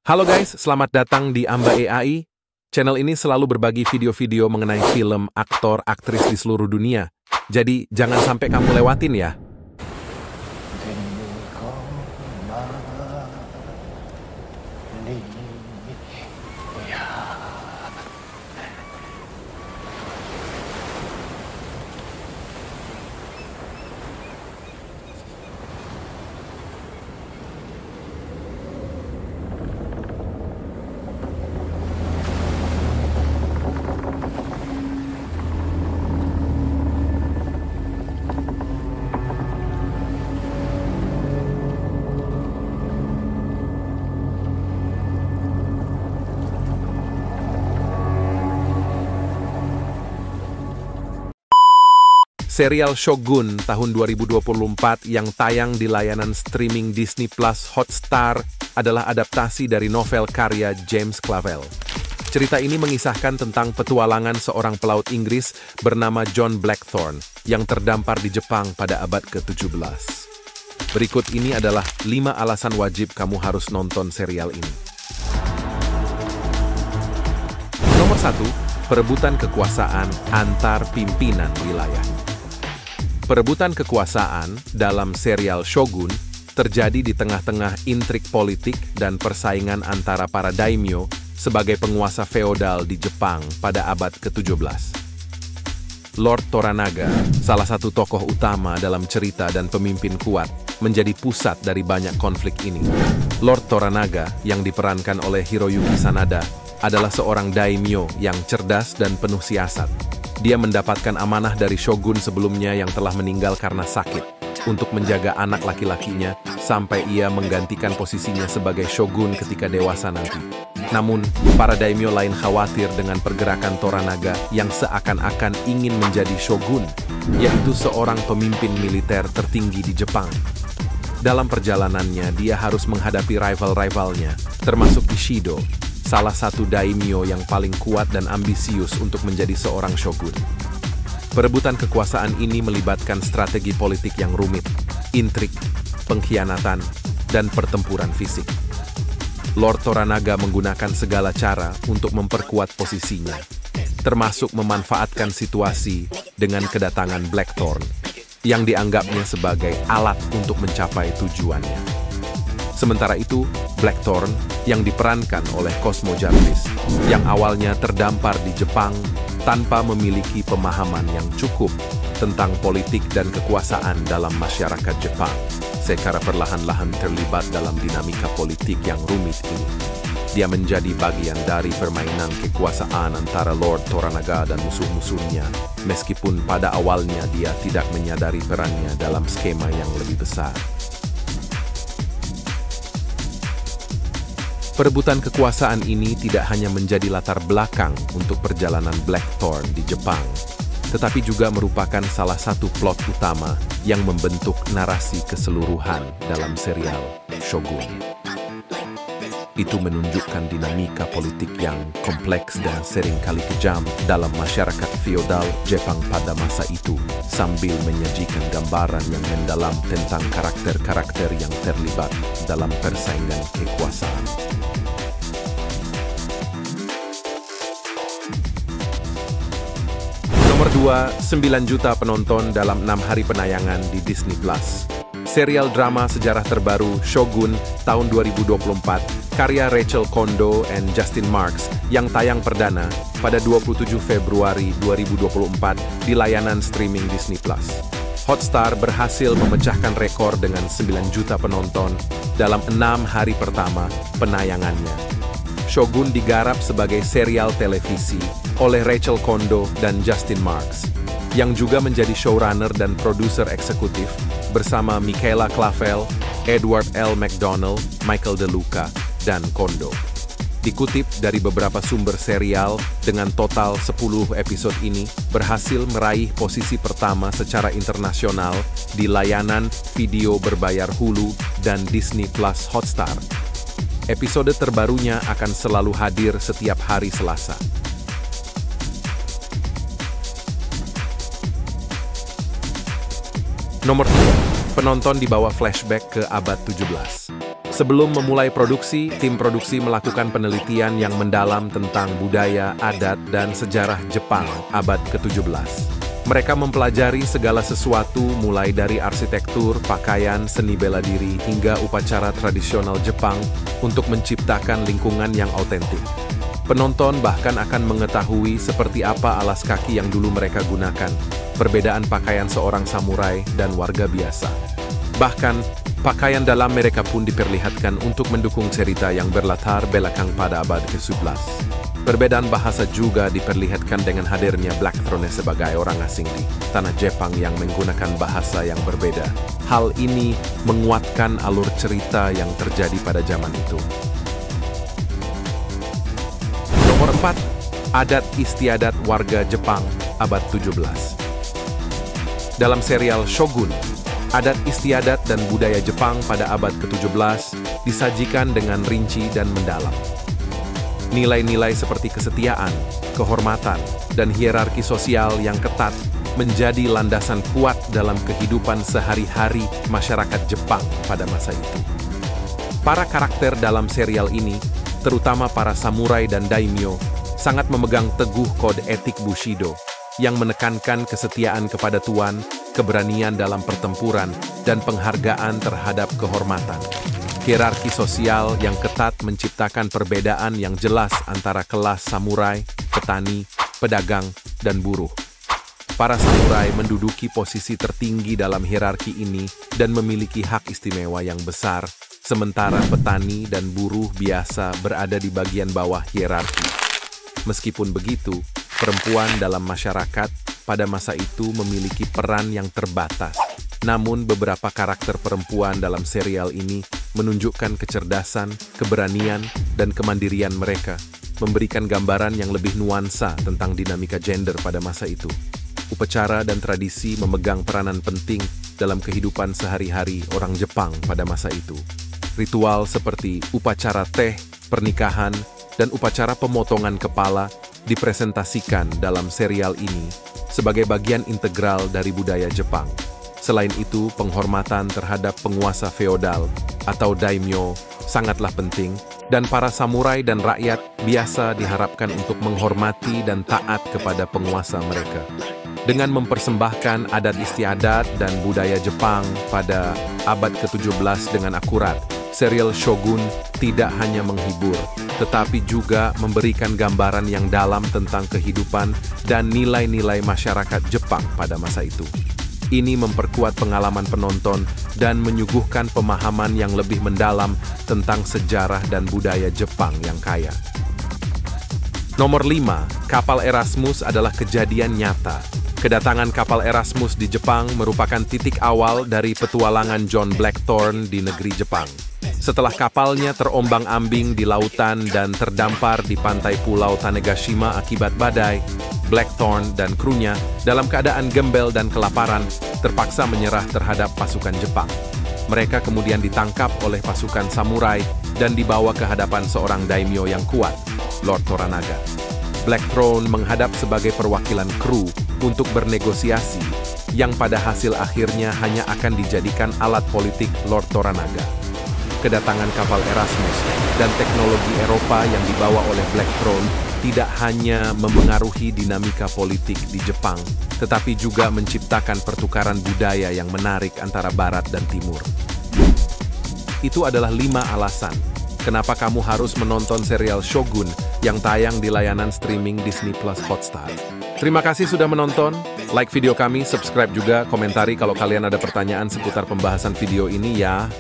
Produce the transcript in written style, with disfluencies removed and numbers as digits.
Halo guys, selamat datang di Amba AI. Channel ini selalu berbagi video-video mengenai film, aktor, aktris di seluruh dunia. Jadi, jangan sampai kamu lewatin ya. Serial Shogun tahun 2024 yang tayang di layanan streaming Disney Plus Hotstar adalah adaptasi dari novel karya James Clavell. Cerita ini mengisahkan tentang petualangan seorang pelaut Inggris bernama John Blackthorne yang terdampar di Jepang pada abad ke-17. Berikut ini adalah 5 alasan wajib kamu harus nonton serial ini. Nomor 1, perebutan kekuasaan antar pimpinan wilayah. Perebutan kekuasaan dalam serial Shogun terjadi di tengah-tengah intrik politik dan persaingan antara para daimyo sebagai penguasa feodal di Jepang pada abad ke-17. Lord Toranaga, salah satu tokoh utama dalam cerita dan pemimpin kuat, menjadi pusat dari banyak konflik ini. Lord Toranaga, yang diperankan oleh Hiroyuki Sanada, adalah seorang daimyo yang cerdas dan penuh siasat. Dia mendapatkan amanah dari shogun sebelumnya yang telah meninggal karena sakit untuk menjaga anak laki-lakinya sampai ia menggantikan posisinya sebagai shogun ketika dewasa nanti. Namun, para daimyo lain khawatir dengan pergerakan Toranaga yang seakan-akan ingin menjadi shogun, yaitu seorang pemimpin militer tertinggi di Jepang. Dalam perjalanannya, dia harus menghadapi rival-rivalnya, termasuk Ishido, salah satu daimyo yang paling kuat dan ambisius untuk menjadi seorang shogun. Perebutan kekuasaan ini melibatkan strategi politik yang rumit, intrik, pengkhianatan, dan pertempuran fisik. Lord Toranaga menggunakan segala cara untuk memperkuat posisinya, termasuk memanfaatkan situasi dengan kedatangan Blackthorne, yang dianggapnya sebagai alat untuk mencapai tujuannya. Sementara itu, Blackthorne yang diperankan oleh Cosmo Jarvis, yang awalnya terdampar di Jepang tanpa memiliki pemahaman yang cukup tentang politik dan kekuasaan dalam masyarakat Jepang, secara perlahan-lahan terlibat dalam dinamika politik yang rumit ini. Dia menjadi bagian dari permainan kekuasaan antara Lord Toranaga dan musuh-musuhnya, meskipun pada awalnya dia tidak menyadari perannya dalam skema yang lebih besar. Perebutan kekuasaan ini tidak hanya menjadi latar belakang untuk perjalanan Blackthorne di Jepang, tetapi juga merupakan salah satu plot utama yang membentuk narasi keseluruhan dalam serial Shogun. Itu menunjukkan dinamika politik yang kompleks dan seringkali kejam dalam masyarakat feodal Jepang pada masa itu, sambil menyajikan gambaran yang mendalam tentang karakter-karakter yang terlibat dalam persaingan kekuasaan. Nomor 2, 9 juta penonton dalam 6 hari penayangan di Disney Plus. Serial drama sejarah terbaru Shogun tahun 2024, karya Rachel Kondo and Justin Marks, yang tayang perdana pada 27 Februari 2024 di layanan streaming Disney Plus. Hotstar berhasil memecahkan rekor dengan 9 juta penonton dalam 6 hari pertama penayangannya. Shogun digarap sebagai serial televisi oleh Rachel Kondo dan Justin Marks, yang juga menjadi showrunner dan produser eksekutif bersama Michaela Clavell, Edward L. McDonald, Michael DeLuca, dan Kondo. Dikutip dari beberapa sumber serial, dengan total 10 episode ini berhasil meraih posisi pertama secara internasional di layanan video berbayar Hulu dan Disney Plus Hotstar. Episode terbarunya akan selalu hadir setiap hari Selasa. Nomor 3, penonton dibawa flashback ke abad 17. Sebelum memulai produksi, tim produksi melakukan penelitian yang mendalam tentang budaya, adat, dan sejarah Jepang abad ke-17. Mereka mempelajari segala sesuatu mulai dari arsitektur, pakaian, seni bela diri, hingga upacara tradisional Jepang untuk menciptakan lingkungan yang autentik. Penonton bahkan akan mengetahui seperti apa alas kaki yang dulu mereka gunakan, perbedaan pakaian seorang samurai dan warga biasa. Bahkan, pakaian dalam mereka pun diperlihatkan untuk mendukung cerita yang berlatar belakang pada abad ke-11. Perbedaan bahasa juga diperlihatkan dengan hadirnya Blackthrone sebagai orang asing di tanah Jepang yang menggunakan bahasa yang berbeda. Hal ini menguatkan alur cerita yang terjadi pada zaman itu. Nomor 4. Adat istiadat warga Jepang abad 17. Dalam serial Shogun, adat istiadat dan budaya Jepang pada abad ke-17 disajikan dengan rinci dan mendalam. Nilai-nilai seperti kesetiaan, kehormatan, dan hierarki sosial yang ketat menjadi landasan kuat dalam kehidupan sehari-hari masyarakat Jepang pada masa itu. Para karakter dalam serial ini, terutama para samurai dan daimyo, sangat memegang teguh kode etik Bushido yang menekankan kesetiaan kepada tuan, keberanian dalam pertempuran, dan penghargaan terhadap kehormatan. Hierarki sosial yang ketat menciptakan perbedaan yang jelas antara kelas samurai, petani, pedagang, dan buruh. Para samurai menduduki posisi tertinggi dalam hierarki ini dan memiliki hak istimewa yang besar, sementara petani dan buruh biasa berada di bagian bawah hierarki. Meskipun begitu, perempuan dalam masyarakat pada masa itu memiliki peran yang terbatas. Namun beberapa karakter perempuan dalam serial ini menunjukkan kecerdasan, keberanian, dan kemandirian mereka, memberikan gambaran yang lebih nuansa tentang dinamika gender pada masa itu. Upacara dan tradisi memegang peranan penting dalam kehidupan sehari-hari orang Jepang pada masa itu. Ritual seperti upacara teh, pernikahan, dan upacara pemotongan kepala dipresentasikan dalam serial ini sebagai bagian integral dari budaya Jepang. Selain itu, penghormatan terhadap penguasa feodal atau daimyo sangatlah penting, dan para samurai dan rakyat biasa diharapkan untuk menghormati dan taat kepada penguasa mereka. Dengan mempersembahkan adat istiadat dan budaya Jepang pada abad ke-17 dengan akurat, serial Shogun tidak hanya menghibur, tetapi juga memberikan gambaran yang dalam tentang kehidupan dan nilai-nilai masyarakat Jepang pada masa itu. Ini memperkuat pengalaman penonton dan menyuguhkan pemahaman yang lebih mendalam tentang sejarah dan budaya Jepang yang kaya. Nomor 5, kapal Erasmus adalah kejadian nyata. Kedatangan kapal Erasmus di Jepang merupakan titik awal dari petualangan John Blackthorne di negeri Jepang. Setelah kapalnya terombang-ambing di lautan dan terdampar di pantai Pulau Tanegashima akibat badai, Blackthorne dan krunya dalam keadaan gembel dan kelaparan terpaksa menyerah terhadap pasukan Jepang. Mereka kemudian ditangkap oleh pasukan samurai dan dibawa ke hadapan seorang daimyo yang kuat, Lord Toranaga. Blackthorne menghadap sebagai perwakilan kru untuk bernegosiasi, yang pada hasil akhirnya hanya akan dijadikan alat politik Lord Toranaga. Kedatangan kapal Erasmus dan teknologi Eropa yang dibawa oleh Blackthorne tidak hanya memengaruhi dinamika politik di Jepang, tetapi juga menciptakan pertukaran budaya yang menarik antara Barat dan Timur. Itu adalah 5 alasan kenapa kamu harus menonton serial Shogun yang tayang di layanan streaming Disney Plus Hotstar. Terima kasih sudah menonton, like video kami, subscribe juga, komentari kalau kalian ada pertanyaan seputar pembahasan video ini ya.